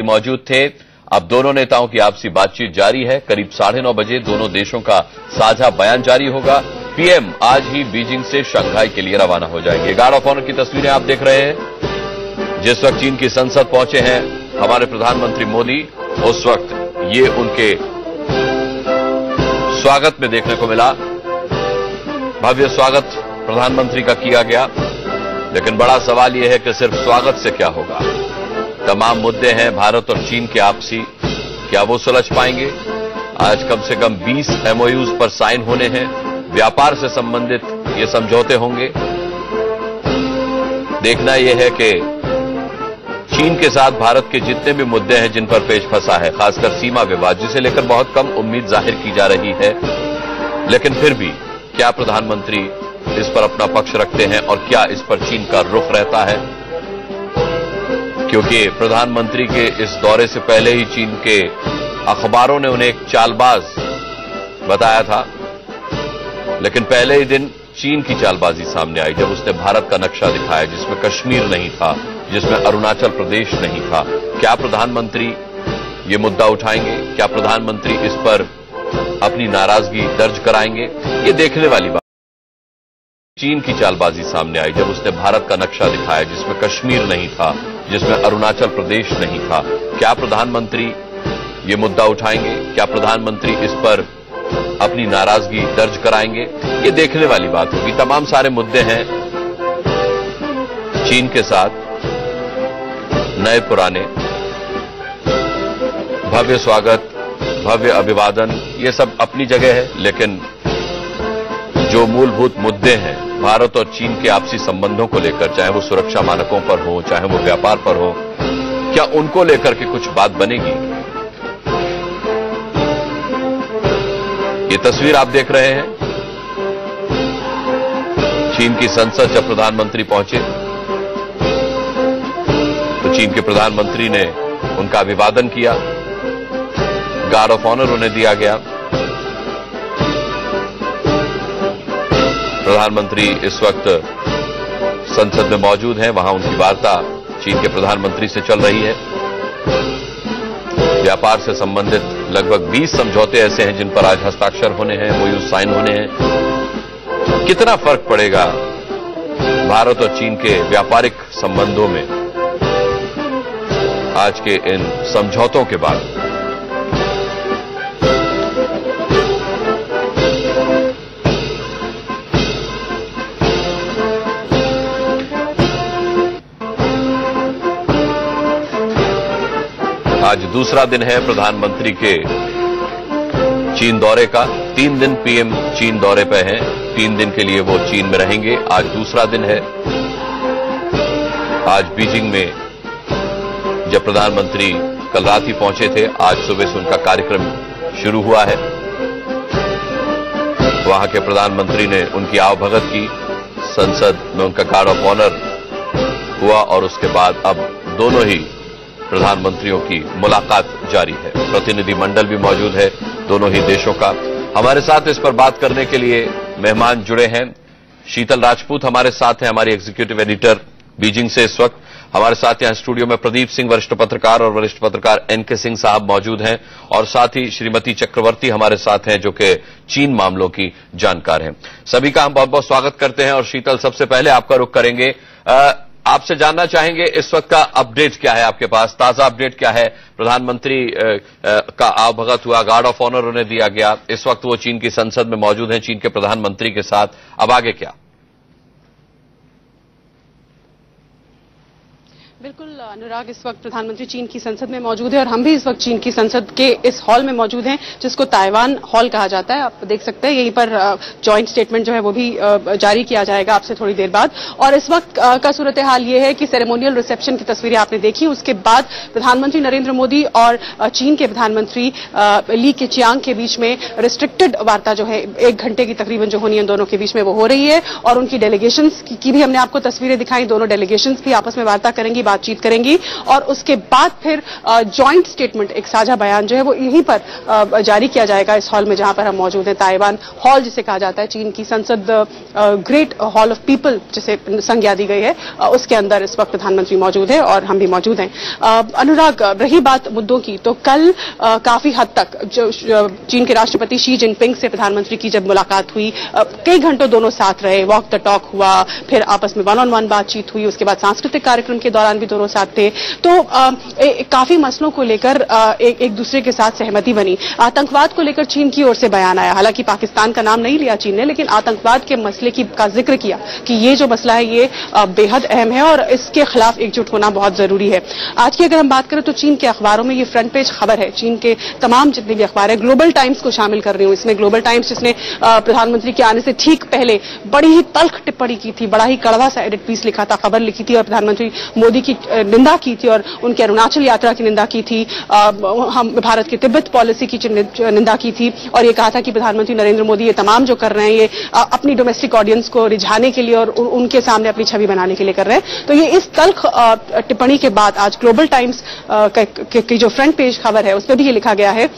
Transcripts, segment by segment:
मौजूद थे। अब दोनों नेताओं की आपसी बातचीत जारी है। करीब 9:30 बजे दोनों देशों का साझा बयान जारी होगा। पीएम आज ही बीजिंग से शंघाई के लिए रवाना हो जाएंगे। गार्ड ऑफ ऑनर की तस्वीरें आप देख रहे हैं। जिस वक्त चीन की संसद पहुंचे हैं हमारे प्रधानमंत्री मोदी, उस वक्त ये उनके स्वागत में देखने को मिला। भव्य स्वागत प्रधानमंत्री का किया गया, लेकिन बड़ा सवाल यह है कि सिर्फ स्वागत से क्या होगा। तमाम मुद्दे हैं भारत और चीन के आपसी, क्या वो सुलझ पाएंगे? आज कम से कम 20 एमओयूज पर साइन होने हैं। व्यापार से संबंधित ये समझौते होंगे। देखना यह है कि चीन के साथ भारत के जितने भी मुद्दे हैं जिन पर पेच फंसा है, खासकर सीमा विवाद, जिसे लेकर बहुत कम उम्मीद जाहिर की जा रही है, लेकिन फिर भी क्या प्रधानमंत्री इस पर अपना पक्ष रखते हैं और क्या इस पर चीन का रुख रहता है? क्योंकि प्रधानमंत्री के इस दौरे से पहले ही चीन के अखबारों ने उन्हें एक चालबाज बताया था, लेकिन पहले ही दिन चीन की चालबाजी सामने आई जब उसने भारत का नक्शा दिखाया जिसमें कश्मीर नहीं था, जिसमें अरुणाचल प्रदेश नहीं था। क्या प्रधानमंत्री ये मुद्दा उठाएंगे? क्या प्रधानमंत्री इस पर अपनी नाराजगी दर्ज कराएंगे? ये देखने वाली बात। चीन की चालबाजी सामने आई जब उसने भारत का नक्शा दिखाया जिसमें कश्मीर नहीं था, जिसमें अरुणाचल प्रदेश नहीं था। क्या प्रधानमंत्री ये मुद्दा उठाएंगे? क्या प्रधानमंत्री इस पर अपनी नाराजगी दर्ज कराएंगे? ये देखने वाली बात होगी। तमाम सारे मुद्दे हैं चीन के साथ, नए पुराने, भव्य स्वागत, भव्य अभिवादन, ये सब अपनी जगह है, लेकिन जो मूलभूत मुद्दे हैं भारत और चीन के आपसी संबंधों को लेकर, चाहे वो सुरक्षा मानकों पर हो, चाहे वो व्यापार पर हो, क्या उनको लेकर के कुछ बात बनेगी? ये तस्वीर आप देख रहे हैं। चीन की संसद जब प्रधानमंत्री पहुंचे तो चीन के प्रधानमंत्री ने उनका अभिवादन किया। गार्ड ऑफ ऑनर उन्हें दिया गया। प्रधानमंत्री इस वक्त संसद में मौजूद हैं। वहां उनकी वार्ता चीन के प्रधानमंत्री से चल रही है। व्यापार से संबंधित लगभग 20 समझौते ऐसे हैं जिन पर आज हस्ताक्षर होने हैं, एमओयू साइन होने हैं। कितना फर्क पड़ेगा भारत और चीन के व्यापारिक संबंधों में आज के इन समझौतों के बाद? आज दूसरा दिन है प्रधानमंत्री के चीन दौरे का। 3 दिन पीएम चीन दौरे पे हैं। 3 दिन के लिए वो चीन में रहेंगे। आज दूसरा दिन है। आज बीजिंग में जब प्रधानमंत्री कल रात ही पहुंचे थे, आज सुबह से उनका कार्यक्रम शुरू हुआ है। वहां के प्रधानमंत्री ने उनकी आवभगत की। संसद में उनका गार्ड ऑफ ऑनर हुआ और उसके बाद अब दोनों ही प्रधानमंत्रियों की मुलाकात जारी है। प्रतिनिधि मंडल भी मौजूद है दोनों ही देशों का। हमारे साथ इस पर बात करने के लिए मेहमान जुड़े हैं। शीतल राजपूत हमारे साथ हैं, हमारी एग्जीक्यूटिव एडिटर बीजिंग से। इस वक्त हमारे साथ यहां स्टूडियो में प्रदीप सिंह वरिष्ठ पत्रकार और वरिष्ठ पत्रकार एनके सिंह साहब मौजूद हैं, और साथ ही श्रीमती चक्रवर्ती हमारे साथ हैं जो कि चीन मामलों की जानकार हैं। सभी का हम बहुत बहुत स्वागत करते हैं। और शीतल, सबसे पहले आपका रुख करेंगे। आपसे जानना चाहेंगे इस वक्त का अपडेट क्या है आपके पास? ताजा अपडेट क्या है? प्रधानमंत्री का आवभगत हुआ, गार्ड ऑफ ऑनर उन्हें दिया गया। इस वक्त वो चीन की संसद में मौजूद हैं चीन के प्रधानमंत्री के साथ। अब आगे क्या? बिल्कुल अनुराग, इस वक्त प्रधानमंत्री चीन की संसद में मौजूद है और हम भी इस वक्त चीन की संसद के इस हॉल में मौजूद हैं जिसको ताइवान हॉल कहा जाता है। आप देख सकते हैं यहीं पर जॉइंट स्टेटमेंट जो है वो भी जारी किया जाएगा आपसे थोड़ी देर बाद। और इस वक्त का सूरत हाल ये है कि सेरेमोनियल रिसेप्शन की तस्वीरें आपने देखी। उसके बाद प्रधानमंत्री नरेंद्र मोदी और चीन के प्रधानमंत्री ली केचियांग के बीच में रिस्ट्रिक्टेड वार्ता जो है 1 घंटे की तकरीबन जो होनी है दोनों के बीच में वो हो रही है। और उनकी डेलीगेशंस की भी हमने आपको तस्वीरें दिखाई। दोनों डेलीगेशंस भी आपस में वार्ता करेंगी। बातचीत करेंगी और उसके बाद फिर जॉइंट स्टेटमेंट, एक साझा बयान जो है वो यहीं पर जारी किया जाएगा इस हॉल में जहां पर हम मौजूद हैं। ताइवान हॉल जिसे कहा जाता है, चीन की संसद ग्रेट हॉल ऑफ पीपल जिसे संज्ञा दी गई है, उसके अंदर इस वक्त प्रधानमंत्री मौजूद है और हम भी मौजूद हैं। अनुराग, रही बात मुद्दों की, तो कल काफी हद तक जो चीन के राष्ट्रपति शी जिनपिंग से प्रधानमंत्री की जब मुलाकात हुई, कई घंटों दोनों साथ रहे, वॉक द टॉक हुआ, फिर आपस में वन ऑन वन बातचीत हुई, उसके बाद सांस्कृतिक कार्यक्रम के दौरान भी दोनों साथ थे, तो काफी मसलों को लेकर एक दूसरे के साथ सहमति बनी। आतंकवाद को लेकर चीन की ओर से बयान आया, हालांकि पाकिस्तान का नाम नहीं लिया चीन ने, लेकिन आतंकवाद के मसले का जिक्र किया कि ये जो मसला है ये बेहद अहम है और इसके खिलाफ एकजुट होना बहुत जरूरी है। आज की अगर हम बात करें तो चीन के अखबारों में ये फ्रंट पेज खबर है, चीन के तमाम जितने भी अखबार है, ग्लोबल टाइम्स को शामिल कर रही हूं इसमें। ग्लोबल टाइम्स जिसने प्रधानमंत्री के आने से ठीक पहले बड़ी ही तल्ख टिप्पणी की थी, बड़ा ही कड़वा सा एडिट पीस लिखा था, खबर लिखी थी और प्रधानमंत्री मोदी की निंदा की थी और उनके अरुणाचल यात्रा की निंदा की थी, हम भारत की तिब्बत पॉलिसी की निंदा की थी और ये कहा था कि प्रधानमंत्री नरेंद्र मोदी ये तमाम जो कर रहे हैं ये अपनी डोमेस्टिक ऑडियंस को रिझाने के लिए और उनके सामने अपनी छवि बनाने के लिए कर रहे हैं। तो ये इस तल्ख टिप्पणी के बाद आज ग्लोबल टाइम्स की जो फ्रंट पेज खबर है उसमें भी ये लिखा गया है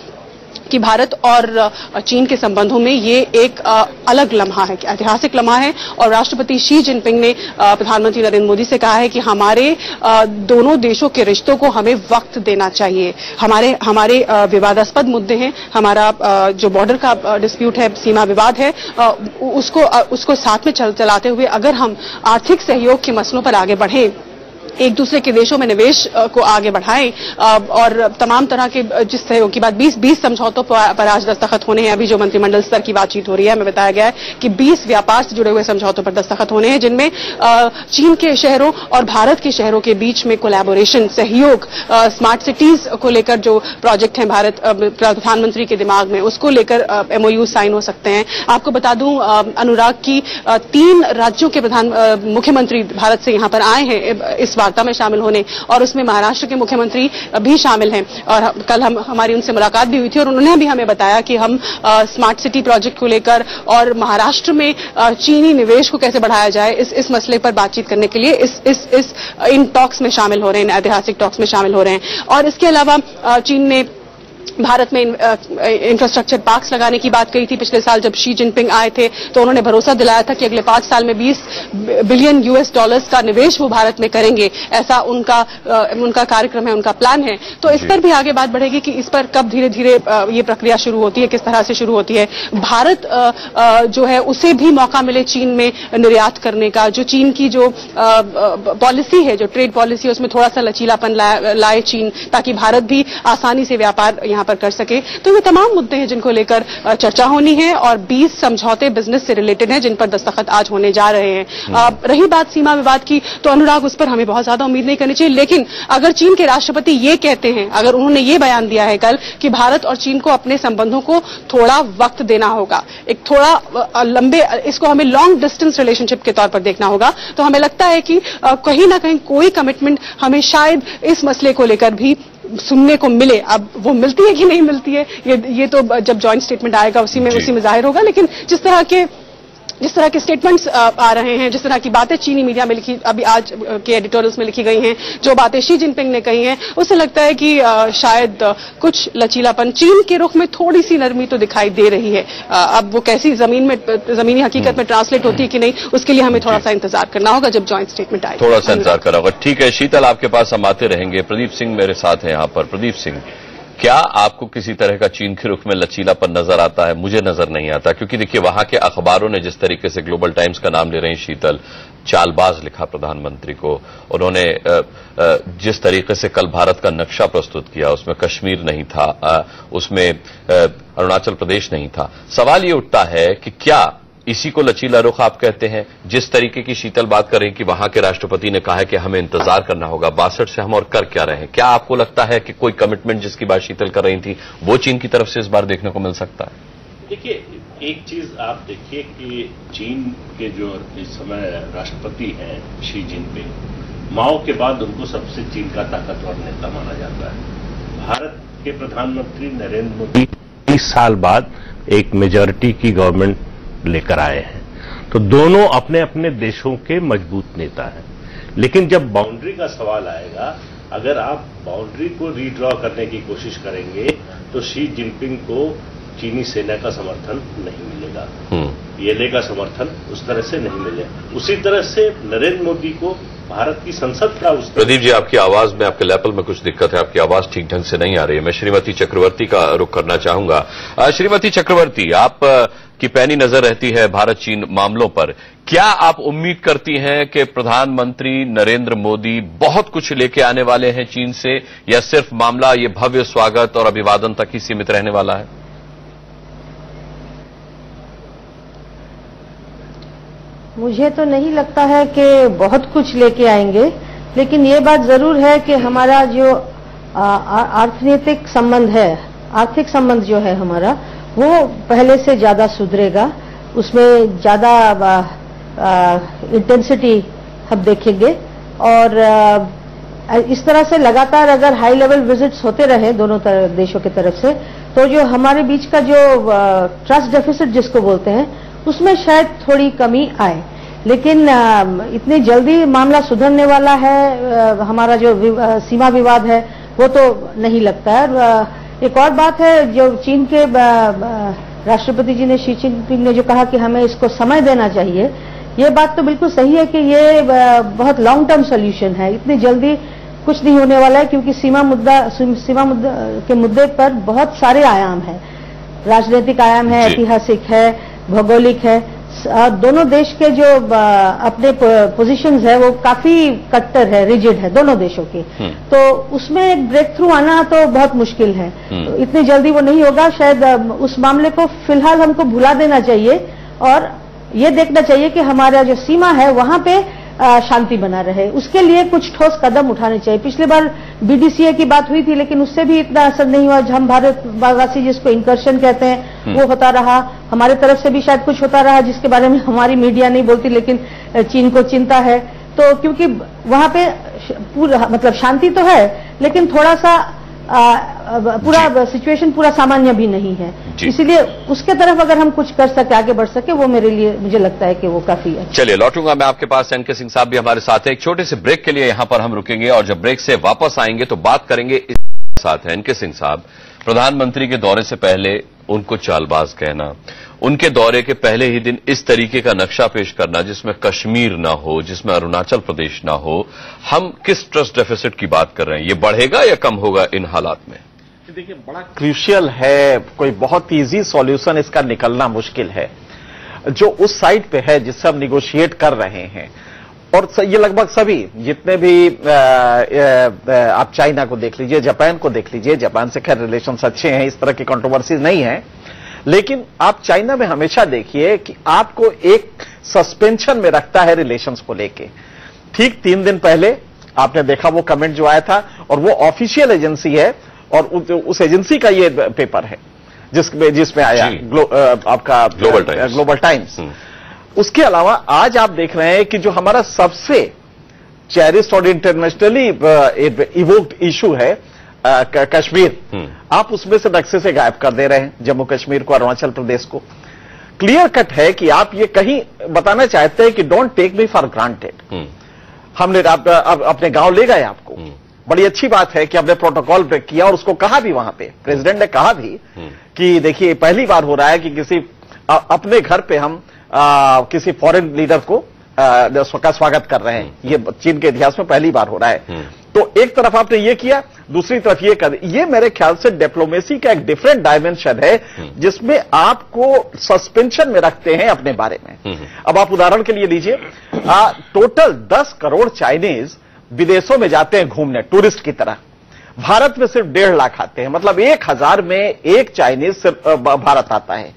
कि भारत और चीन के संबंधों में ये एक अलग लम्हा है, ऐतिहासिक लम्हा है और राष्ट्रपति शी जिनपिंग ने प्रधानमंत्री नरेंद्र मोदी से कहा है कि हमारे दोनों देशों के रिश्तों को हमें वक्त देना चाहिए। हमारे विवादास्पद मुद्दे हैं, हमारा जो बॉर्डर का डिस्प्यूट है, सीमा विवाद है, उसको साथ में चलाते हुए अगर हम आर्थिक सहयोग के मसलों पर आगे बढ़ें, एक दूसरे के देशों में निवेश को आगे बढ़ाएं और तमाम तरह के जिस सहयोग की बात 20 समझौतों पर आज दस्तखत होने हैं। अभी जो मंत्रिमंडल स्तर की बातचीत हो रही है, हमें बताया गया है कि 20 व्यापार से जुड़े हुए समझौतों पर दस्तखत होने हैं, जिनमें चीन के शहरों और भारत के शहरों के बीच में कोलैबोरेशन, सहयोग, स्मार्ट सिटीज को लेकर जो प्रोजेक्ट हैं भारत प्रधानमंत्री के दिमाग में, उसको लेकर MOU साइन हो सकते हैं। आपको बता दूं अनुराग की 3 राज्यों के मुख्यमंत्री भारत से यहां पर आए हैं इस वार्ता में शामिल होने और उसमें महाराष्ट्र के मुख्यमंत्री भी शामिल हैं और कल हमारी उनसे मुलाकात भी हुई थी और उन्होंने भी हमें बताया कि हम स्मार्ट सिटी प्रोजेक्ट को लेकर और महाराष्ट्र में चीनी निवेश को कैसे बढ़ाया जाए इस मसले पर बातचीत करने के लिए इन टॉक्स में शामिल हो रहे हैं, ऐतिहासिक टॉक्स में शामिल हो रहे हैं। और इसके अलावा चीन ने भारत में इंफ्रास्ट्रक्चर पार्क्स लगाने की बात कही थी। पिछले साल जब शी जिनपिंग आए थे तो उन्होंने भरोसा दिलाया था कि अगले 5 साल में $20 बिलियन का निवेश वो भारत में करेंगे, ऐसा उनका कार्यक्रम है, उनका प्लान है। तो इस पर भी आगे बात बढ़ेगी कि इस पर कब धीरे धीरे ये प्रक्रिया शुरू होती है, किस तरह से शुरू होती है। भारत जो है उसे भी मौका मिले चीन में निर्यात करने का, जो चीन की जो पॉलिसी है, जो ट्रेड पॉलिसी है, उसमें थोड़ा सा लचीलापन लाए चीन, ताकि भारत भी आसानी से व्यापार यहां पर कर सके। तो ये तमाम मुद्दे हैं जिनको लेकर चर्चा होनी है और 20 समझौते बिजनेस से रिलेटेड हैं जिन पर दस्तखत आज होने जा रहे हैं। रही बात सीमा विवाद की, तो अनुराग उस पर हमें बहुत ज्यादा उम्मीद नहीं करनी चाहिए, लेकिन अगर चीन के राष्ट्रपति ये कहते हैं, अगर उन्होंने ये बयान दिया है कल कि भारत और चीन को अपने संबंधों को थोड़ा वक्त देना होगा, एक थोड़ा लंबे, इसको हमें लॉन्ग डिस्टेंस रिलेशनशिप के तौर पर देखना होगा, तो हमें लगता है कि कहीं ना कहीं कोई कमिटमेंट हमें शायद इस मसले को लेकर भी सुनने को मिले। अब वो मिलती है कि नहीं मिलती है ये तो जब जॉइंट स्टेटमेंट आएगा उसी में जाहिर होगा, लेकिन जिस तरह के स्टेटमेंट्स आ रहे हैं, जिस तरह की बातें चीनी मीडिया में लिखी, अभी आज के एडिटोरियल्स में लिखी गई हैं, जो बातें शी जिनपिंग ने कही हैं, उससे लगता है कि शायद कुछ लचीलापन, चीन के रुख में थोड़ी सी नरमी तो दिखाई दे रही है। अब वो कैसी जमीनी हकीकत में ट्रांसलेट होती है कि नहीं, उसके लिए हमें थोड़ा सा इंतजार करना होगा जब जॉइंट स्टेटमेंट आएगा। थोड़ा सा इंतजार करना होगा। ठीक है शीतल, आपके पास हम आते रहेंगे। प्रदीप सिंह मेरे साथ हैं यहाँ पर। प्रदीप सिंह, क्या आपको किसी तरह का चीन के रुख में लचीलापन नजर आता है? मुझे नजर नहीं आता, क्योंकि देखिए वहां के अखबारों ने जिस तरीके से, ग्लोबल टाइम्स का नाम ले रही शीतल, चालबाज लिखा प्रधानमंत्री को। उन्होंने जिस तरीके से कल भारत का नक्शा प्रस्तुत किया, उसमें कश्मीर नहीं था, उसमें अरुणाचल प्रदेश नहीं था। सवाल ये उठता है कि क्या इसी को लचीला रुख आप कहते हैं? जिस तरीके की शीतल बात कर रही हैं कि वहां के राष्ट्रपति ने कहा है कि हमें इंतजार करना होगा, 62 से हम और कर क्या रहे हैं, क्या आपको लगता है कि कोई कमिटमेंट जिसकी बात शीतल कर रही थी वो चीन की तरफ से इस बार देखने को मिल सकता है? देखिए, एक चीज आप देखिए कि चीन के जो इस समय राष्ट्रपति हैं शी जिनपिंग, माओ के बाद उनको सबसे चीन का ताकतवर नेता माना जाता है। भारत के प्रधानमंत्री नरेंद्र मोदी 30 साल बाद एक मेजॉरिटी की गवर्नमेंट लेकर आए हैं, तो दोनों अपने अपने देशों के मजबूत नेता हैं। लेकिन जब बाउंड्री का सवाल आएगा, अगर आप बाउंड्री को रीड्रॉ करने की कोशिश करेंगे तो शी जिनपिंग को चीनी सेना का समर्थन नहीं मिलेगा, पीएलए का समर्थन उस तरह से नहीं मिलेगा। उसी तरह से नरेंद्र मोदी को भारत की संसद का उस प्रदीप जी, आपकी आवाज में, आपके लेवल में कुछ दिक्कत है, आपकी आवाज ठीक ढंग से नहीं आ रही है। मैं श्रीमती चक्रवर्ती का रुख करना चाहूंगा। श्रीमती चक्रवर्ती, आप की पैनी नजर रहती है भारत चीन मामलों पर। क्या आप उम्मीद करती हैं कि प्रधानमंत्री नरेंद्र मोदी बहुत कुछ लेके आने वाले हैं चीन से, या सिर्फ मामला ये भव्य स्वागत और अभिवादन तक ही सीमित रहने वाला है? मुझे तो नहीं लगता है कि बहुत कुछ लेके आएंगे, लेकिन ये बात जरूर है कि हमारा जो आर्थिक संबंध है, आर्थिक संबंध जो है हमारा, वो पहले से ज्यादा सुधरेगा। उसमें ज्यादा इंटेंसिटी हम देखेंगे, और इस तरह से लगातार अगर हाई लेवल विजिट्स होते रहे दोनों देशों की तरफ से, तो जो हमारे बीच का जो ट्रस्ट डेफिसिट जिसको बोलते हैं, उसमें शायद थोड़ी कमी आए। लेकिन इतनी जल्दी मामला सुधरने वाला है, हमारा जो सीमा विवाद है वो तो नहीं लगता है। एक और बात है, जो चीन के राष्ट्रपति जी ने, शी जिनपिंग ने जो कहा कि हमें इसको समय देना चाहिए, ये बात तो बिल्कुल सही है कि ये बहुत लॉन्ग टर्म सोल्यूशन है, इतनी जल्दी कुछ नहीं होने वाला है, क्योंकि सीमा के मुद्दे पर बहुत सारे आयाम हैं, राजनीतिक आयाम है, ऐतिहासिक है, भौगोलिक है। दोनों देश के जो अपने पोजीशंस है वो काफी कट्टर है, रिजिड है दोनों देशों की, तो उसमें एक ब्रेक थ्रू आना तो बहुत मुश्किल है। तो इतनी जल्दी वो नहीं होगा। शायद उस मामले को फिलहाल हमको भुला देना चाहिए और ये देखना चाहिए कि हमारा जो सीमा है वहां पे शांति बना रहे, उसके लिए कुछ ठोस कदम उठाने चाहिए। पिछली बार बीडीसीए की बात हुई थी, लेकिन उससे भी इतना असर नहीं हुआ। हम भारतवासी जिसको इंकर्शन कहते हैं वो होता रहा, हमारे तरफ से भी शायद कुछ होता रहा जिसके बारे में हमारी मीडिया नहीं बोलती, लेकिन चीन को चिंता है। तो क्योंकि वहां पे पूरा मतलब शांति तो है, लेकिन थोड़ा सा पूरा सिचुएशन पूरा सामान्य भी नहीं है, इसीलिए उसके तरफ अगर हम कुछ कर सके, आगे बढ़ सके, वो मेरे लिए, मुझे लगता है कि वो काफी है। चलिए, लौटूंगा मैं आपके पास। एनके सिंह साहब भी हमारे साथ है। एक छोटे से ब्रेक के लिए यहां पर हम रुकेंगे, और जब ब्रेक से वापस आएंगे तो बात करेंगे इस साथ है। एनके सिंह साहब, प्रधानमंत्री के दौरे से पहले उनको चालबाज कहना, उनके दौरे के पहले ही दिन इस तरीके का नक्शा पेश करना जिसमें कश्मीर ना हो, जिसमें अरुणाचल प्रदेश ना हो, हम किस ट्रस्ट डेफिसिट की बात कर रहे हैं? ये बढ़ेगा या कम होगा इन हालात में? देखिए, बड़ा क्रूशियल है, कोई बहुत इजी सॉल्यूशन इसका निकलना मुश्किल है। जो उस साइड पे है जिससे हम निगोशिएट कर रहे हैं, और ये लगभग सभी जितने भी आप चाइना को देख लीजिए, जापान को देख लीजिए, जापान से खैर रिलेशंस अच्छे हैं, इस तरह की कंट्रोवर्सीज नहीं है, लेकिन आप चाइना में हमेशा देखिए कि आपको एक सस्पेंशन में रखता है रिलेशंस को लेके। ठीक 3 दिन पहले आपने देखा वो कमेंट जो आया था, और वो ऑफिशियल एजेंसी है, और उस एजेंसी का ये पेपर है जिसमें आया आपका ग्लोबल टाइम्स। उसके अलावा आज आप देख रहे हैं कि जो हमारा सबसे चेरिस्ड और इंटरनेशनली इवोक्ड इशू है कश्मीर, आप उसमें से नक्शे से गायब कर दे रहे हैं, जम्मू कश्मीर को, अरुणाचल प्रदेश को। क्लियर कट है कि आप ये कहीं बताना चाहते हैं कि don't take me for granted. हमने अपने गांव ले गए आपको, बड़ी अच्छी बात है कि हमने प्रोटोकॉल ब्रेक किया, और उसको कहा भी, वहां पे प्रेसिडेंट ने कहा भी कि देखिए पहली बार हो रहा है कि किसी अपने घर पे हम किसी फॉरेन लीडर को का स्वागत कर रहे हैं। ये चीन के इतिहास में पहली बार हो रहा है। तो एक तरफ आपने ये किया, दूसरी तरफ ये कर, ये मेरे ख्याल से डिप्लोमेसी का एक डिफरेंट डायमेंशन है, जिसमें आपको सस्पेंशन में रखते हैं अपने बारे में। अब आप उदाहरण के लिए लीजिए, टोटल 10 करोड़ चाइनीज विदेशों में जाते हैं घूमने, टूरिस्ट की तरह। भारत में सिर्फ 1.5 लाख आते हैं, मतलब 1000 में एक चाइनीज सिर्फ भारत आता है,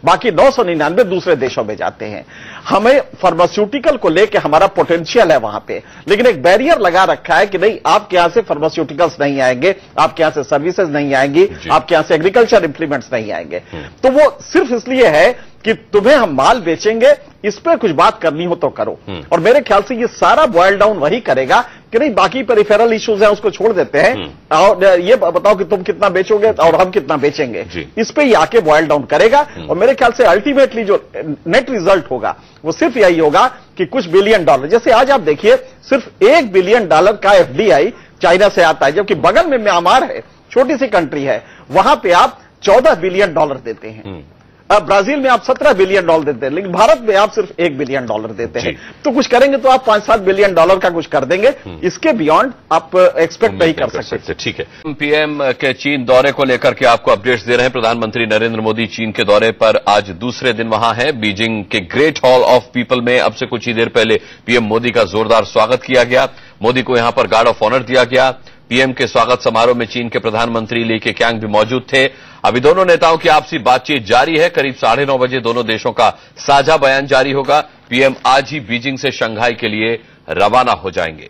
बाकी 999 दूसरे देशों में जाते हैं। हमें फार्मास्यूटिकल को लेके हमारा पोटेंशियल है वहां पे, लेकिन एक बैरियर लगा रखा है कि नहीं, आपके यहां से फार्मास्यूटिकल्स नहीं आएंगे, आपके यहां से सर्विसेज नहीं आएंगी, आपके यहां से एग्रीकल्चर इंप्लीमेंट्स नहीं आएंगे। तो वो सिर्फ इसलिए है कि तुम्हें हम माल बेचेंगे, इस पर कुछ बात करनी हो तो करो। और मेरे ख्याल से ये सारा बॉयल डाउन वही करेगा कि नहीं, बाकी पेरिफेरल इश्यूज हैं उसको छोड़ देते हैं, और ये बताओ कि तुम कितना बेचोगे और हम कितना बेचेंगे, इस पे ही आके बॉयल डाउन करेगा। और मेरे ख्याल से अल्टीमेटली जो नेट रिजल्ट होगा वो सिर्फ यही होगा कि कुछ बिलियन डॉलर, जैसे आज आप देखिए सिर्फ $1 बिलियन का FDI चाइना से आता है, जबकि बगल में म्यांमार है, छोटी सी कंट्री है, वहां पे आप $14 बिलियन देते हैं। अब ब्राजील में आप $17 बिलियन देते हैं, लेकिन भारत में आप सिर्फ $1 बिलियन देते हैं। तो कुछ करेंगे तो आप $5-7 बिलियन का कुछ कर देंगे, इसके बियॉन्ड आप एक्सपेक्ट नहीं कर सकते। ठीक है। पीएम के चीन दौरे को लेकर के आपको अपडेट्स दे रहे हैं। प्रधानमंत्री नरेंद्र मोदी चीन के दौरे पर आज दूसरे दिन वहां हैं। बीजिंग के ग्रेट हॉल ऑफ पीपल में अब से कुछ ही देर पहले पीएम मोदी का जोरदार स्वागत किया गया। मोदी को यहां पर गार्ड ऑफ ऑनर दिया गया। पीएम के स्वागत समारोह में चीन के प्रधानमंत्री ली केक्यांग भी मौजूद थे। अभी दोनों नेताओं की आपसी बातचीत जारी है। करीब 9:30 बजे दोनों देशों का साझा बयान जारी होगा। पीएम आज ही बीजिंग से शंघाई के लिए रवाना हो जाएंगे।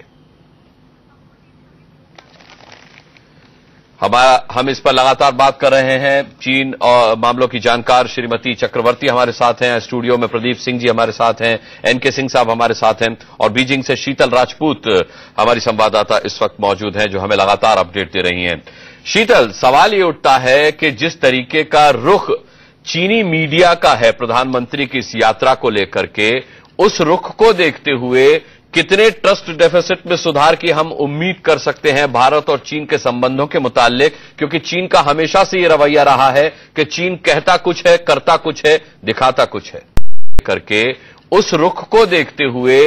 हम इस पर लगातार बात कर रहे हैं। चीन और मामलों की जानकार श्रीमती चक्रवर्ती हमारे साथ हैं स्टूडियो में, प्रदीप सिंह जी हमारे साथ हैं, एनके सिंह साहब हमारे साथ हैं और बीजिंग से शीतल राजपूत हमारी संवाददाता इस वक्त मौजूद हैं जो हमें लगातार अपडेट दे रही हैं। शीतल, सवाल ये उठता है कि जिस तरीके का रुख चीनी मीडिया का है प्रधानमंत्री की इस यात्रा को लेकर के, उस रुख को देखते हुए कितने ट्रस्ट डेफिसिट में सुधार की हम उम्मीद कर सकते हैं भारत और चीन के संबंधों के मुताल्लिक? क्योंकि चीन का हमेशा से यह रवैया रहा है कि चीन कहता कुछ है, करता कुछ है, दिखाता कुछ है। करके उस रुख को देखते हुए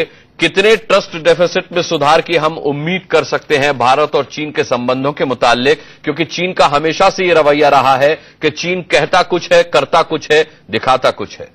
कितने ट्रस्ट डेफिसिट में सुधार की हम उम्मीद कर सकते हैं भारत और चीन के संबंधों के मुताल्लिक? क्योंकि चीन का हमेशा से यह रवैया रहा है कि चीन कहता कुछ है, करता कुछ है, दिखाता कुछ है।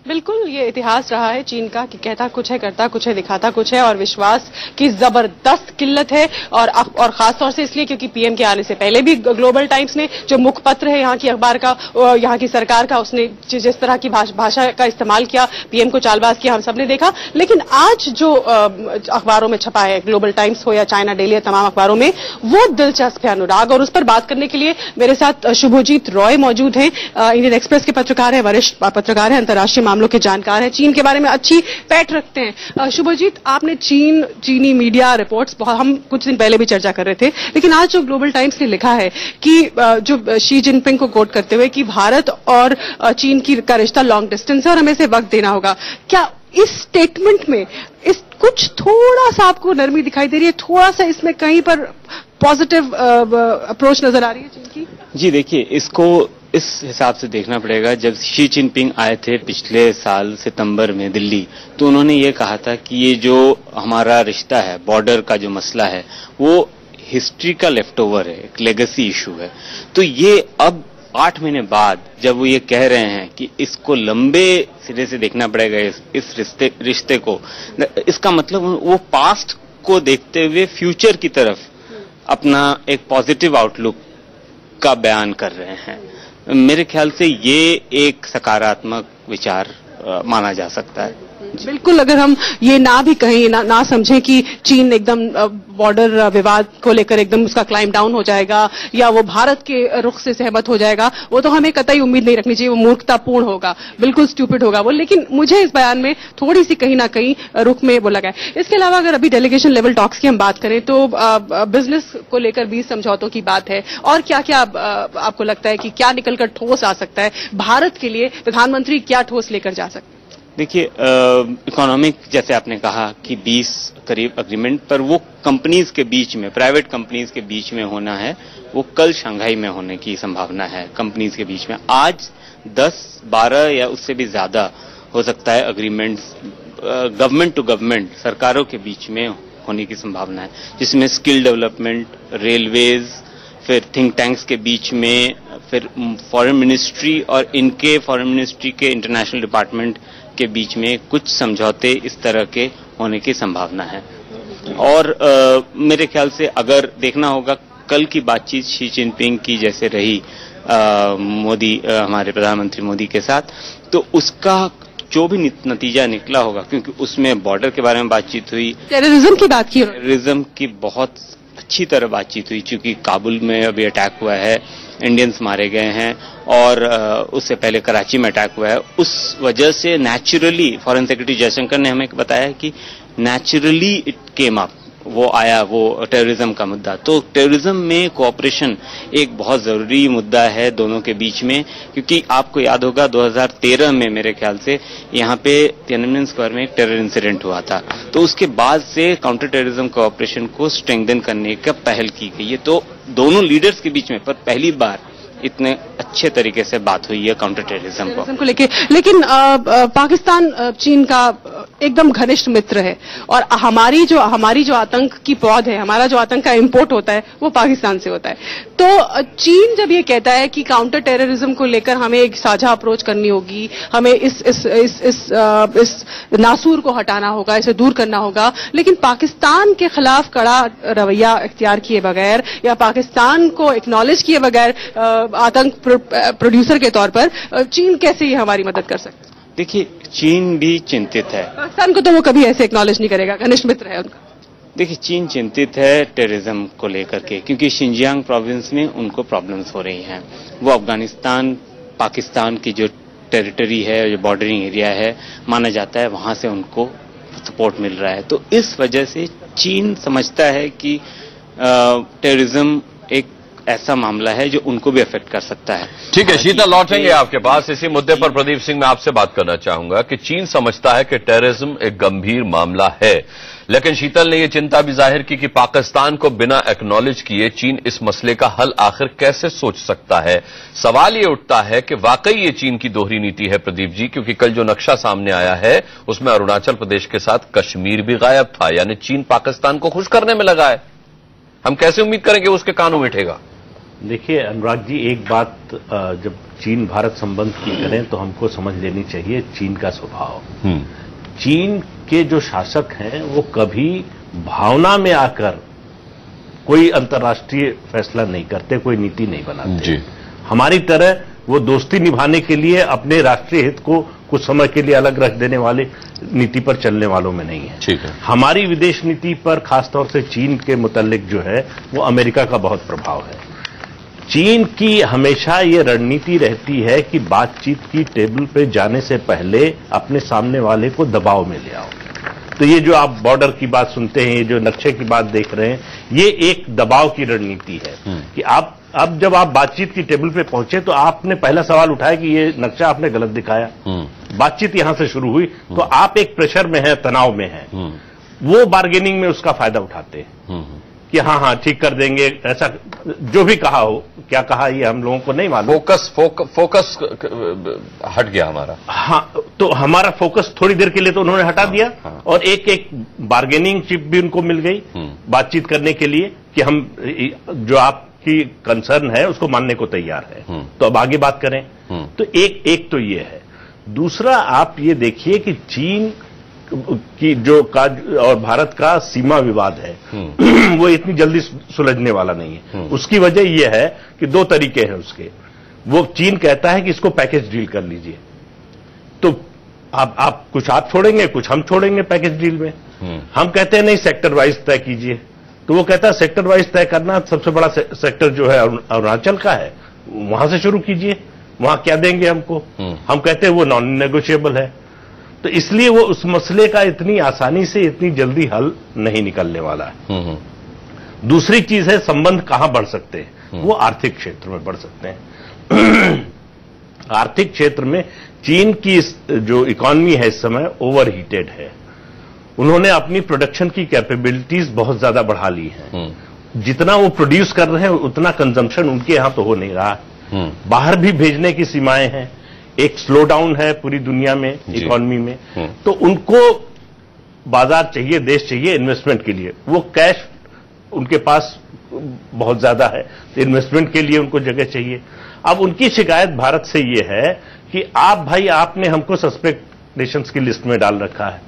बिल्कुल, ये इतिहास रहा है चीन का कि कहता कुछ है, करता कुछ है, दिखाता कुछ है और विश्वास की जबरदस्त किल्लत है। और खासतौर से इसलिए क्योंकि पीएम के आने से पहले भी ग्लोबल टाइम्स ने जो मुखपत्र है यहाँ की अखबार का, यहाँ की सरकार का, उसने जिस तरह की भाषा का इस्तेमाल किया, पीएम को चालबाज किया, हम सबने देखा। लेकिन आज जो अखबारों में छपा है, ग्लोबल टाइम्स हो या चाइना डेली, तमाम अखबारों में, वो दिलचस्प है अनुराग। और उस पर बात करने के लिए मेरे साथ शुभजीत रॉय मौजूद हैं, इंडियन एक्सप्रेस के पत्रकार हैं, वरिष्ठ पत्रकार हैं, अंतर्राष्ट्रीय मामलों के जानकार हैं, चीन के बारे में अच्छी पैठ रखते हैं। शुभजीत, आपने चीनी मीडिया रिपोर्ट्स हम कुछ दिन पहले भी चर्चा कर रहे थे, लेकिन आज जो ग्लोबल टाइम्स ने लिखा है कि जो शी जिनपिंग को कोट करते हुए कि भारत और चीन का रिश्ता लॉन्ग डिस्टेंस है और हमें इसे वक्त देना होगा, क्या इस स्टेटमेंट में कुछ थोड़ा सा आपको नरमी दिखाई दे रही है? थोड़ा सा इसमें कहीं पर पॉजिटिव अप्रोच नजर आ रही है चीन की? जी देखिए, इसको इस हिसाब से देखना पड़ेगा। जब शी जिनपिंग आए थे पिछले साल सितंबर में दिल्ली, तो उन्होंने ये कहा था कि ये जो हमारा रिश्ता है, बॉर्डर का जो मसला है, वो हिस्ट्री का लेफ्ट ओवर है, एक लेगेसी इशू है। तो ये अब 8 महीने बाद जब वो ये कह रहे हैं कि इसको लंबे सिरे से देखना पड़ेगा इस रिश्ते को, इसका मतलब वो पास्ट को देखते हुए फ्यूचर की तरफ अपना एक पॉजिटिव आउटलुक का बयान कर रहे हैं। मेरे ख्याल से ये एक सकारात्मक विचार माना जा सकता है। बिल्कुल, अगर हम ये ना भी कहें, ना समझें कि चीन एकदम बॉर्डर विवाद को लेकर एकदम उसका क्लाइम डाउन हो जाएगा या वो भारत के रुख से सहमत हो जाएगा, वो तो हमें कतई उम्मीद नहीं रखनी चाहिए, वो मूर्खतापूर्ण होगा, बिल्कुल स्टूपिड होगा वो। लेकिन मुझे इस बयान में थोड़ी सी कहीं ना कहीं रुख में वो लगा है। इसके अलावा अगर अभी डेलीगेशन लेवल टॉक्स की हम बात करें तो बिजनेस को लेकर 20 समझौतों की बात है, और क्या क्या आपको लगता है कि क्या निकलकर ठोस आ सकता है भारत के लिए? प्रधानमंत्री क्या ठोस लेकर जा सकते हैं? देखिए, इकोनॉमिक जैसे आपने कहा कि 20 करीब अग्रीमेंट, पर वो कंपनीज के बीच में, प्राइवेट कंपनीज के बीच में होना है, वो कल शंघाई में होने की संभावना है कंपनीज के बीच में। आज 10-12 या उससे भी ज्यादा हो सकता है अग्रीमेंट्स गवर्नमेंट टू गवर्नमेंट, सरकारों के बीच में होने की संभावना है, जिसमें स्किल डेवलपमेंट, रेलवेज, फिर थिंक टैंक्स के बीच में, फिर फॉरेन मिनिस्ट्री और इनके फॉरेन मिनिस्ट्री के इंटरनेशनल डिपार्टमेंट के बीच में कुछ समझौते इस तरह के होने की संभावना है। और मेरे ख्याल से अगर देखना होगा कल की बातचीत शी जिनपिंग की जैसे रही मोदी, हमारे प्रधानमंत्री मोदी के साथ, तो उसका जो भी नतीजा निकला होगा, क्योंकि उसमें बॉर्डर के बारे में बातचीत हुई, टेररिज्म की बात की, टेररिज्म की बहुत अच्छी तरह बातचीत हुई, क्योंकि काबुल में अभी अटैक हुआ है, इंडियंस मारे गए हैं, और उससे पहले कराची में अटैक हुआ है। उस वजह से नेचुरली फॉरेन सेक्रेटरी जयशंकर ने हमें बताया कि नेचुरली इट केम अप, वो आया, वो टेररिज्म का मुद्दा। तो टेररिज्म में कोऑपरेशन एक बहुत जरूरी मुद्दा है दोनों के बीच में, क्योंकि आपको याद होगा 2013 में मेरे ख्याल से यहाँ पे तियाननमेन स्क्वायर में एक टेरर इंसिडेंट हुआ था। तो उसके बाद से काउंटर टेररिज्म कोऑपरेशन को स्ट्रेंथन करने का पहल की गई है। तो दोनों लीडर्स के बीच में पर पहली बार इतने अच्छे तरीके से बात हुई है काउंटर टेररिज्म को लेके। लेकिन पाकिस्तान चीन का एकदम घनिष्ठ मित्र है और हमारी जो आतंक की पौध है, हमारा जो आतंक का इंपोर्ट होता है वो पाकिस्तान से होता है। तो चीन जब ये कहता है कि काउंटर टेररिज्म को लेकर हमें एक साझा अप्रोच करनी होगी, हमें इस नासूर को हटाना होगा, इसे दूर करना होगा, लेकिन पाकिस्तान के खिलाफ कड़ा रवैया इख्तियार किए बगैर या पाकिस्तान को एक्नॉलेज किए बगैर आतंक प्रोड्यूसर के तौर पर चीन कैसे ये हमारी मदद कर सकता है? देखिए, चीन भी चिंतित है। पाकिस्तान को तो वो कभी ऐसे एक्नॉलेज नहीं करेगा, घनिष्ठ मित्र है उनका। देखिए, चीन चिंतित है टेररिज्म को लेकर के, क्योंकि शिनजियांग प्रोविंस में उनको प्रॉब्लम्स हो रही हैं। वो अफगानिस्तान पाकिस्तान की जो टेरिटरी है, जो बॉर्डरिंग एरिया है माना जाता है, वहां से उनको सपोर्ट मिल रहा है। तो इस वजह से चीन समझता है कि टेररिज्म एक ऐसा मामला है जो उनको भी अफेक्ट कर सकता है। ठीक है शीतल, लौटेंगे आपके पास इसी मुद्दे पर। प्रदीप सिंह, मैं आपसे बात करना चाहूंगा कि चीन समझता है कि टेररिज्म एक गंभीर मामला है, लेकिन शीतल ने यह चिंता भी जाहिर की कि पाकिस्तान को बिना एक्नॉलेज किए चीन इस मसले का हल आखिर कैसे सोच सकता है। सवाल यह उठता है कि वाकई ये चीन की दोहरी नीति है प्रदीप जी, क्योंकि कल जो नक्शा सामने आया है उसमें अरुणाचल प्रदेश के साथ कश्मीर भी गायब था, यानी चीन पाकिस्तान को खुश करने में लगा है। हम कैसे उम्मीद करेंगे उसके कानों में उठेगा? देखिए अनुराग जी, एक बात जब चीन भारत संबंध की करें तो हमको समझ लेनी चाहिए चीन का स्वभाव। चीन के जो शासक हैं वो कभी भावना में आकर कोई अंतर्राष्ट्रीय फैसला नहीं करते, कोई नीति नहीं बनाते जी। हमारी तरह वो दोस्ती निभाने के लिए अपने राष्ट्रीय हित को कुछ समय के लिए अलग रख देने वाले नीति पर चलने वालों में नहीं है। ठीक है। हमारी विदेश नीति पर खासतौर से चीन के मुतालिक जो है वो अमेरिका का बहुत प्रभाव है। चीन की हमेशा ये रणनीति रहती है कि बातचीत की टेबल पे जाने से पहले अपने सामने वाले को दबाव में ले आओ। तो ये जो आप बॉर्डर की बात सुनते हैं, ये जो नक्शे की बात देख रहे हैं, ये एक दबाव की रणनीति है कि आप अब जब आप बातचीत की टेबल पे पहुंचे तो आपने पहला सवाल उठाया कि ये नक्शा आपने गलत दिखाया। बातचीत यहां से शुरू हुई तो आप एक प्रेशर में हैं, तनाव में हैं। वो बार्गेनिंग में उसका फायदा उठाते हैं कि हाँ हाँ ठीक कर देंगे, ऐसा जो भी कहा हो। क्या कहा ये हम लोगों को नहीं मालूम। फोकस हट गया हमारा। हाँ, तो हमारा फोकस थोड़ी देर के लिए तो उन्होंने हटा दिया। और एक एक बार्गेनिंग चिप भी उनको मिल गई बातचीत करने के लिए कि हम जो आपकी कंसर्न है उसको मानने को तैयार है, तो अब आगे बात करें। तो एक तो ये है। दूसरा आप ये देखिए कि चीन की जो और भारत का सीमा विवाद है वो इतनी जल्दी सुलझने वाला नहीं है। उसकी वजह यह है कि दो तरीके हैं उसके। वो चीन कहता है कि इसको पैकेज डील कर लीजिए, तो आप कुछ आप छोड़ेंगे कुछ हम छोड़ेंगे पैकेज डील में। हम कहते हैं नहीं सेक्टर वाइज तय कीजिए, तो वो कहता है सेक्टर वाइज तय करना सबसे बड़ा सेक्टर जो है अरुणाचल का है, वहां से शुरू कीजिए, वहां क्या देंगे हमको। हम कहते हैं वो नॉन नेगोशिएबल है। तो इसलिए वो उस मसले का इतनी आसानी से इतनी जल्दी हल नहीं निकलने वाला है। दूसरी चीज है संबंध कहां बढ़ सकते हैं, वो आर्थिक क्षेत्र में बढ़ सकते हैं। आर्थिक क्षेत्र में चीन की जो इकोनॉमी है इस समय ओवर हीटेड है। उन्होंने अपनी प्रोडक्शन की कैपेबिलिटीज बहुत ज्यादा बढ़ा ली हैं। जितना वो प्रोड्यूस कर रहे हैं उतना कंजम्पशन उनके यहां तो हो नहीं रहा। बाहर भी भेजने की सीमाएं हैं, एक स्लो डाउन है पूरी दुनिया में इकोनॉमी में। तो उनको बाजार चाहिए, देश चाहिए इन्वेस्टमेंट के लिए। वो कैश उनके पास बहुत ज्यादा है, तो इन्वेस्टमेंट के लिए उनको जगह चाहिए। अब उनकी शिकायत भारत से ये है कि आप भाई आपने हमको सस्पेक्ट नेशंस की लिस्ट में डाल रखा है।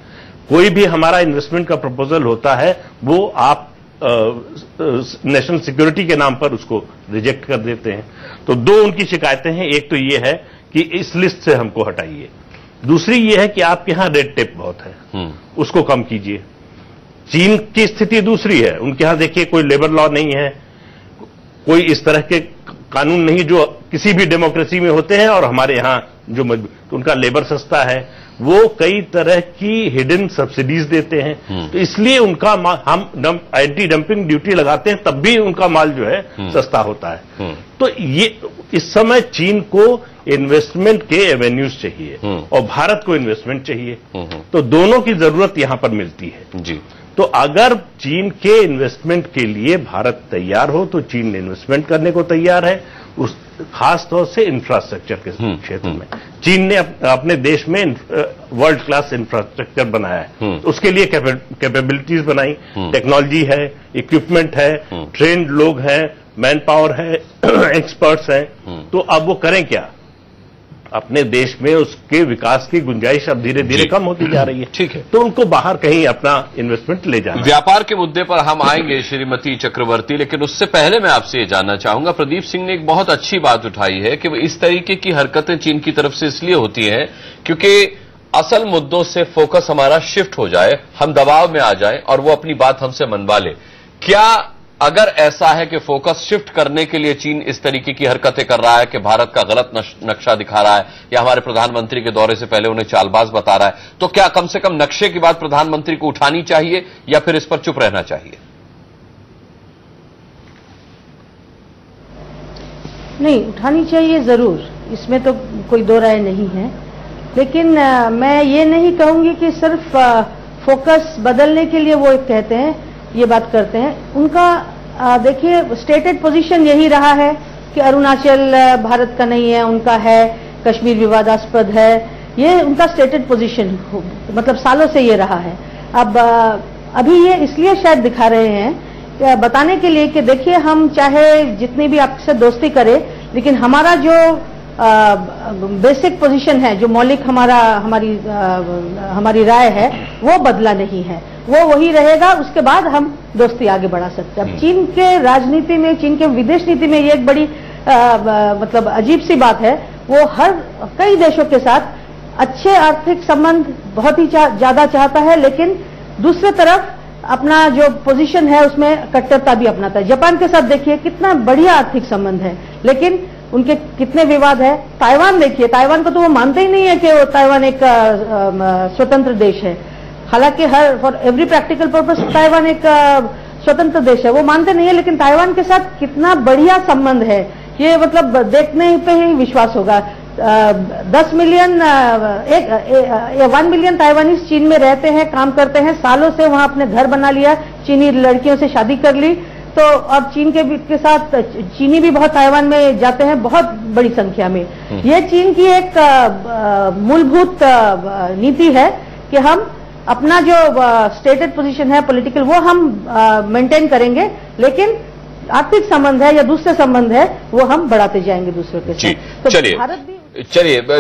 कोई भी हमारा इन्वेस्टमेंट का प्रपोजल होता है वो आप नेशनल सिक्योरिटी के नाम पर उसको रिजेक्ट कर देते हैं। तो दो उनकी शिकायतें हैं। एक तो ये है कि इस लिस्ट से हमको हटाइए, दूसरी ये है कि आपके यहां रेड टेप बहुत है, उसको कम कीजिए। चीन की स्थिति दूसरी है। उनके यहां देखिए कोई लेबर लॉ नहीं है, कोई इस तरह के कानून नहीं जो किसी भी डेमोक्रेसी में होते हैं और हमारे यहां जो तो उनका लेबर सस्ता है, वो कई तरह की हिडन सब्सिडीज देते हैं। तो इसलिए उनका हम एंटी डंपिंग ड्यूटी लगाते हैं, तब भी उनका माल जो है सस्ता होता है। तो ये इस समय चीन को इन्वेस्टमेंट के एवेन्यूज चाहिए और भारत को इन्वेस्टमेंट चाहिए। तो दोनों की जरूरत यहां पर मिलती है जी। तो अगर चीन के इन्वेस्टमेंट के लिए भारत तैयार हो तो चीन इन्वेस्टमेंट करने को तैयार है, उस खास तौर से इंफ्रास्ट्रक्चर के क्षेत्र में। चीन ने अपने देश में वर्ल्ड क्लास इंफ्रास्ट्रक्चर बनाया है, उसके लिए कैपेबिलिटीज बनाई, टेक्नोलॉजी है, इक्विपमेंट है, ट्रेन्ड लोग हैं, मैन पावर है, एक्सपर्ट्स हैं। तो अब वो करें क्या? अपने देश में उसके विकास की गुंजाइश अब धीरे धीरे कम होती जा रही है। ठीक है, तो उनको बाहर कहीं अपना इन्वेस्टमेंट ले जाना। व्यापार के मुद्दे पर हम आएंगे श्रीमती चक्रवर्ती, लेकिन उससे पहले मैं आपसे ये जानना चाहूंगा, प्रदीप सिंह ने एक बहुत अच्छी बात उठाई है कि इस तरीके की हरकतें चीन की तरफ से इसलिए होती हैं क्योंकि असल मुद्दों से फोकस हमारा शिफ्ट हो जाए, हम दबाव में आ जाए और वो अपनी बात हमसे मनवा ले। क्या अगर ऐसा है कि फोकस शिफ्ट करने के लिए चीन इस तरीके की हरकतें कर रहा है कि भारत का गलत नक्शा दिखा रहा है या हमारे प्रधानमंत्री के दौरे से पहले उन्हें चालबाज बता रहा है, तो क्या कम से कम नक्शे की बात प्रधानमंत्री को उठानी चाहिए या फिर इस पर चुप रहना चाहिए? नहीं, उठानी चाहिए जरूर, इसमें तो कोई दो राय नहीं है। लेकिन मैं ये नहीं कहूंगी कि सिर्फ फोकस बदलने के लिए वो कहते हैं, ये बात करते हैं। उनका देखिए स्टेटेड पोजीशन यही रहा है कि अरुणाचल भारत का नहीं है, उनका है, कश्मीर विवादास्पद है, ये उनका स्टेटेड पोजीशन मतलब सालों से ये रहा है। अब अभी ये इसलिए शायद दिखा रहे हैं बताने के लिए कि देखिए हम चाहे जितनी भी आपसे दोस्ती करें, लेकिन हमारा जो बेसिक पोजीशन है, जो मौलिक हमारी राय है, वो बदला नहीं है, वो वही रहेगा। उसके बाद हम दोस्ती आगे बढ़ा सकते हैं। अब चीन के राजनीति में, चीन के विदेश नीति में ये एक बड़ी मतलब अजीब सी बात है, वो कई देशों के साथ अच्छे आर्थिक संबंध बहुत ही ज्यादा चाहता है, लेकिन दूसरी तरफ अपना जो पोजीशन है उसमें कट्टरता भी अपनाता है। जापान के साथ देखिए कितना बढ़िया आर्थिक संबंध है, लेकिन उनके कितने विवाद है। ताइवान देखिए, ताइवान को तो वो मानते ही नहीं है कि वो ताइवान एक स्वतंत्र देश है, हालांकि for every practical purpose Taiwan एक स्वतंत्र देश है, वो मानते नहीं है। लेकिन ताइवान के साथ कितना बढ़िया संबंध है, ये मतलब देखने पे ही विश्वास होगा। 10 मिलियन 1 मिलियन ताइवानीज चीन में रहते हैं, काम करते हैं, सालों से वहां अपने घर बना लिया, चीनी लड़कियों से शादी कर ली। तो अब चीन के साथ चीनी भी बहुत ताइवान में जाते हैं, बहुत बड़ी संख्या में। ये चीन की एक मूलभूत नीति है कि हम अपना जो स्टेटेड पोजीशन है पॉलिटिकल, वो हम मेंटेन करेंगे, लेकिन आर्थिक संबंध है या दूसरे संबंध है वो हम बढ़ाते जाएंगे दूसरों के साथ। तो चलिए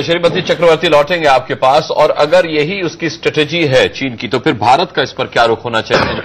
श्रीमती चक्रवर्ती लौटेंगे आपके पास, और अगर यही उसकी स्ट्रेटेजी है चीन की, तो फिर भारत का इस पर क्या रुख होना चाहिए?